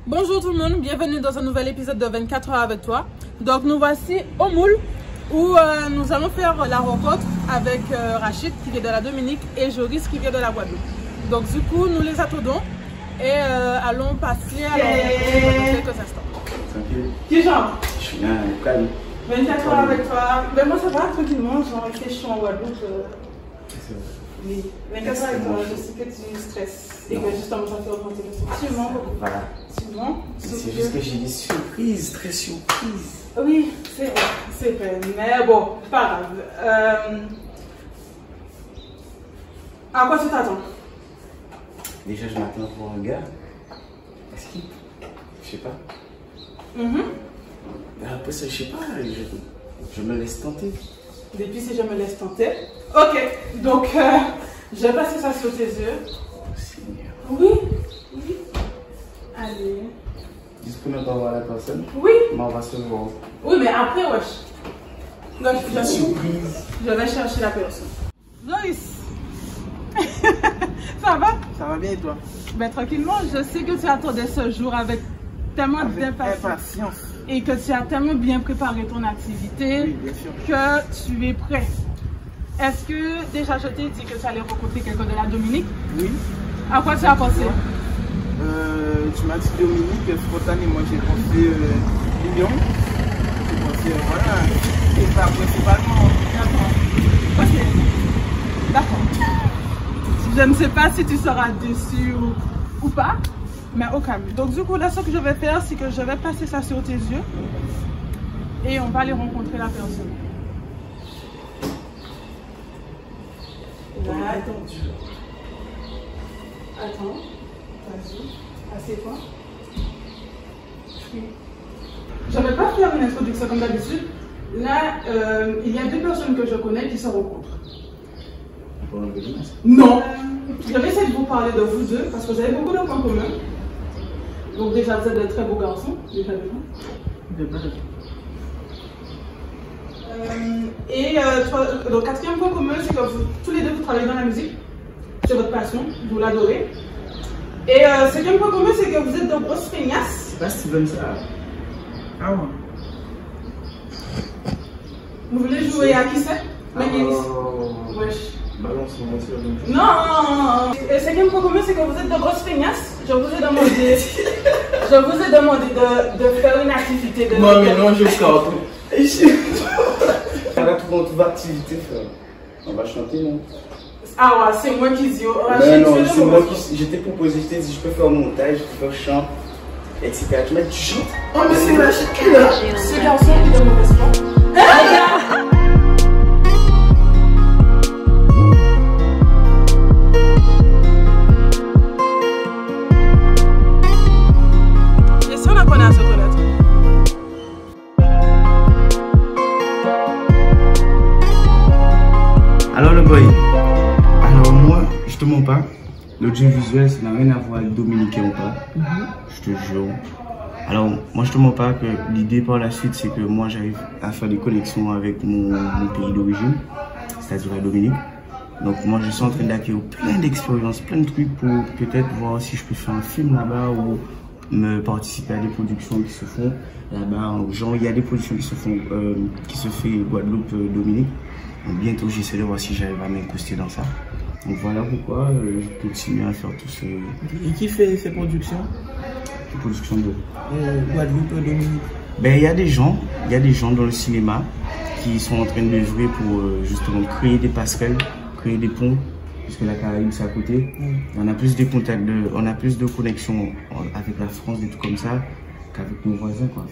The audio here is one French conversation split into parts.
Bonjour tout le monde, bienvenue dans un nouvel épisode de 24 heures avec toi. Donc nous voici au Moule où nous allons faire la rencontre avec Rachid qui vient de la Dominique et Joris qui vient de la Guadeloupe. Donc du coup nous les attendons et allons passer à la rencontre dans quelques instants. Tranquille. Qui genre? Je suis bien, calme. 24 heures avec toi. Ben moi ça va tranquillement, genre je suis en Guadeloupe. Oui, 24 heures avec toi, je sais que tu stresses et que justement ça fait augmenter le sentiment. Voilà. C'est juste que j'ai des surprises, très surprises. Oui, c'est vrai. Mais bon, pas grave. À quoi tu t'attends? Déjà, je m'attends pour un gars. Est-ce qu'il... Je sais pas. Après ça, je sais pas. Je me laisse tenter. Depuis si je me laisse tenter. Ok, donc je vais passer ça sur tes yeux. Oh, Seigneur. Oui, oui. Allez. Juste pour ne pas voir la personne. Oui. Mais on va se voir. Oui, mais après, wesh. Donc, Surprise. je vais chercher la personne. Joyce. Ça va? Ça va bien et toi? Ben tranquillement, je sais que tu attendais ce jour avec tellement d'impatience. Et que tu as tellement bien préparé ton activité, Oui, bien sûr, que tu es prêt. Est-ce que déjà je t'ai dit que tu allais rencontrer quelqu'un de la Dominique? Oui. À quoi tu as pensé? Tu m'as dit Dominique, spontanément j'ai pensé Lyon. J'ai pensé voilà, et pas principalement. D'accord. Ok. D'accord. Je ne sais pas si tu seras déçu ou pas, mais au calme. Donc du coup là ce que je vais faire, c'est que je vais passer ça sur tes yeux et on va aller rencontrer la personne. Là, attends, vas-y, assieds-toi. Je ne vais pas faire une introduction comme d'habitude. Là, il y a deux personnes que je connais qui se rencontrent. Non. Je vais essayer de vous parler de vous deux parce que vous avez beaucoup de points communs. Donc déjà, vous êtes de très beaux garçons. Déjà de et le quatrième point commun, c'est que tous les deux, vous travaillez dans la musique. C'est votre passion, vous l'adorez. Et le cinquième point commun, c'est que vous êtes de grosses feignasses. C'est pas Steven ça. Ah ouais. Vous voulez jouer à qui c'est? Wesh. Balance, on va se faire. Non. Et le cinquième point commun, c'est que vous êtes de grosses feignasses. Je vous ai demandé de faire une activité de... Non, mais non, je chante. On va trouver une activité, frère. On va chanter, non? Ah ouais, c'est moi qui dis. Non, c'est moi qui... Je t'ai proposé, je t'ai dit, je peux faire montage, je peux faire chant, etc. Tu m'as dit, tu chantes? Oh, mais c'est Rachid qui est là. Ce garçon qui est de mauvaise foi. Et si on apprenait à se connaître? Alors le boy, alors moi, je te mens pas, l'audiovisuel ça n'a rien à voir avec dominicain ou pas, je te jure. Alors moi je te mens pas que l'idée par la suite c'est que moi j'arrive à faire des connexions avec mon pays d'origine, c'est-à-dire la Dominique. Donc moi je suis en train d'acquérir plein d'expériences, plein de trucs pour peut-être voir si je peux faire un film là-bas ou me participer à des productions qui se font là-bas. Genre il y a des productions qui se font, qui se fait Guadeloupe, Dominique. Donc bientôt j'essaie de voir si j'arrive à m'incruster dans ça. Donc voilà pourquoi je continue à faire tout ce... Et qui fait ces productions? Les productions de... Guadeloupe, Dominique. Ben il y a des gens dans le cinéma qui sont en train de jouer pour justement créer des passerelles, créer des ponts, puisque la Caraïbe c'est à côté. On a plus de contacts, on a plus de connexions avec la France, des trucs comme ça, qu'avec nos voisins quoi.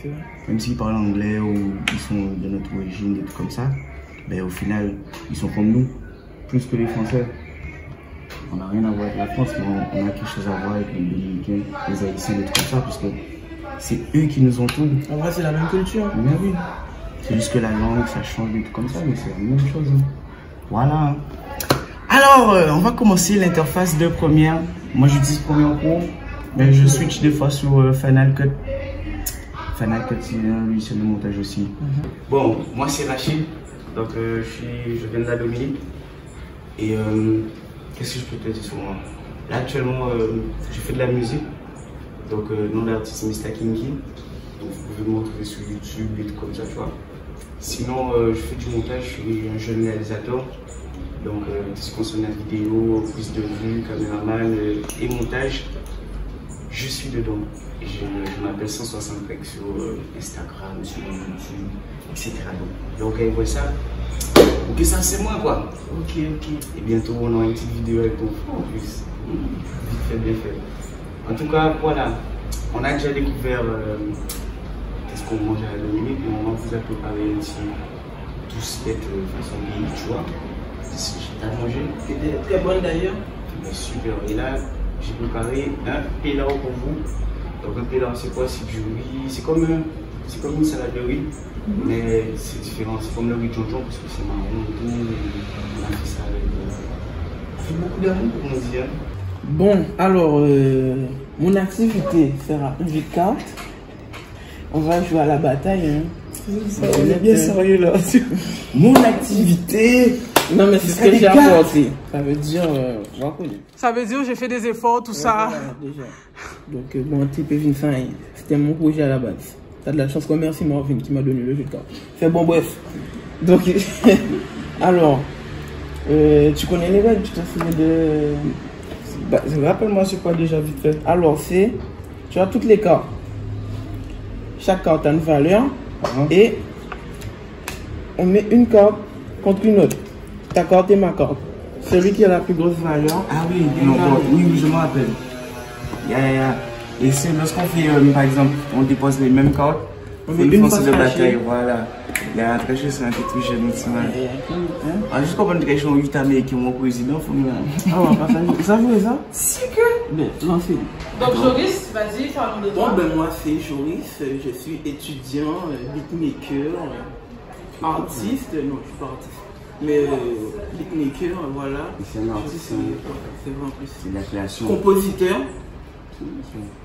Même s'ils parlent anglais ou ils sont de notre origine, des trucs comme ça. Ben, au final, ils sont comme nous, plus que les Français. On n'a rien à voir avec la France, mais on a quelque chose à voir avec les Dominicains, les Haïtiens, des trucs comme ça, parce que c'est eux qui nous entourent. En vrai, c'est la même culture. Mais oui. C'est juste que la langue, ça change, des trucs comme ça, mais c'est la même chose. Hein. Voilà. Alors, on va commencer l'interface de Premiere. Moi, j'utilise Premiere Pro, mais je switch des fois sur Final Cut. Final Cut, c'est un logiciel de montage aussi. Bon, moi, c'est Rachid. Donc je viens de la Dominique et qu'est-ce que je peux te dire sur moi? Là actuellement je fais de la musique Donc, nom d'artiste Mr. Kinky. Donc, vous pouvez me retrouver sur YouTube et tout comme ça, tu vois. Sinon, je fais du montage, je suis un jeune réalisateur. Donc, tout ce qui concerne la vidéo, prise de vue, caméraman et montage, je suis dedans. Je m'appelle 165 sur Instagram, sur YouTube, etc. Donc, vous voyez ça. Ok, ça c'est moi quoi. Ok. Et bientôt, on aura une petite vidéo avec ton frère en plus. Vite fait, bien fait. En tout cas, voilà. On a déjà découvert qu'est-ce qu'on mange à la Dominique, mais on va vous a préparé aussi tout ce qui est façon pays, tu vois. J'ai à manger. C'était très bonne d'ailleurs. Super. Et là, j'ai préparé un pilau pour vous. Donc un pilau, c'est quoi? C'est du riz. C'est comme une salade de riz, mais c'est différent. C'est comme le riz tonton parce que c'est marron et tout. On a fait ça avec beaucoup d'amour pour nous dire. Bon, alors, mon activité sera une vie de carte. On va jouer à la bataille. Hein. On est bien sérieux là. Mon activité. Non, mais c'est ce que j'ai apporté. Ça veut dire, Ça veut dire j'ai fait des efforts, tout ça. Voilà, déjà. Donc, bon, type Vincent, c'était mon projet à la base. T'as de la chance, merci Marvin qui m'a donné le jeu de cartes. Fait bon, bref. Donc, alors, tu connais les règles, tu te souviens de. Bah, rappelle-moi c'est quoi déjà vite fait. Alors, c'est. Tu as toutes les cartes. Chaque carte a une valeur. Et on met une carte contre une autre. Ta carte et ma carte. Celui qui a la plus grosse valeur. Ah oui, non, oui, je me rappelle. Et c'est lorsqu'on fait, par exemple, on dépose les mêmes cartes, on fait une force de bataille, voilà. Il y a quelque chose qui est touché national. Juste comprendre quelque chose, 8 années qui est mon président, il faut me ah, on va pas ça joue ça? Si que. Ben, lancez. Donc, Joris, vas-y, parlons de toi. Bon, ben, moi, c'est Joris, je suis étudiant, beatmaker, artiste, non, je suis pas artiste. Mais beatmaker, voilà. C'est un artiste, c'est vrai en plus. C'est la création. Compositeur.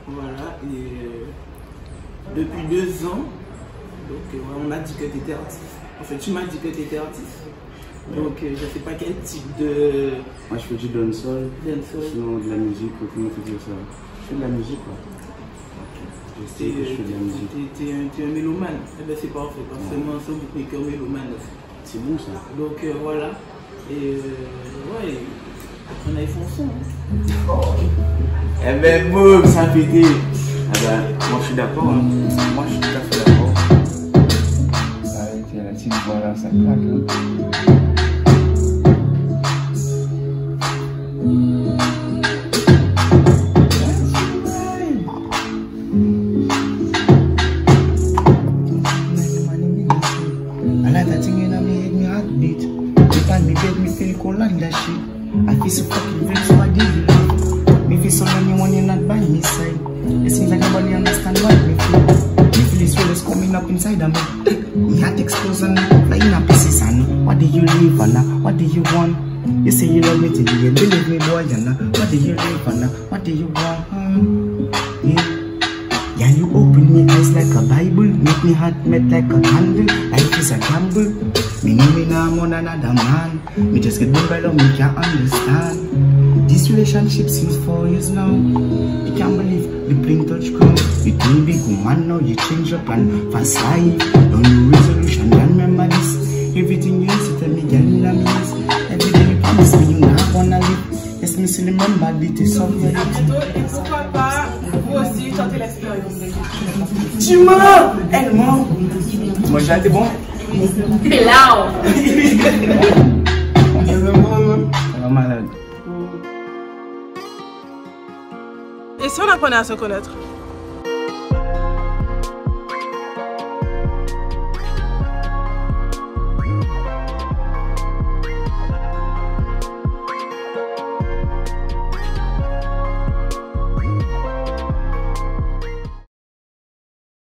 Voilà, et depuis 2 ans, donc on m'a dit que tu étais artiste. En fait, tu m'as dit que tu étais artiste. Donc je ne sais pas quel type de. Moi je fais du dancehall. Sinon de la musique, comment tu dis ça? Je fais de la musique quoi. Je sais que je fais de la musique. Tu es un mélomane. Eh bien c'est parfait, parce que moi c'est beaucoup qu'un mélomane. C'est bon ça. Donc voilà. Et ouais, on a foncé. Eh ben boum, ça a pété. Eh ben, moi je suis d'accord. Hein. Moi je suis tout à fait d'accord. La petite voix là, ça claque. Hein. I feel so fucking rich, so I give you love. Me feel so lonely when you're not by my side. It seems like nobody understand what me feel. Me feel this feelings coming up inside of me. Me heart explosion, flying up pieces and what do you live on? What do you want? You say you love me till the end, believe me boy, and what do you live on? What do you want? Yeah, you open me eyes like a Bible, make me heart melt like a candle. Life is a gamble. Me know me now more than another man. Me just get bored by love, me can't understand. This relationship since 4 years now. You can't believe the blink touch come. You tell me big woman now, you change your plan. Fast life, no new resolution, don't remember this. Everything you used to tell me, girl, me miss. Every day you promise me you not wanna live. Yes, me still remember this is something. Pourquoi pas, vous aussi, tenter l'expérience. Tu m'as! Elle m'a! Moi j'ai été bon. T'es là! On est malade. Et si on apprenait à se connaître?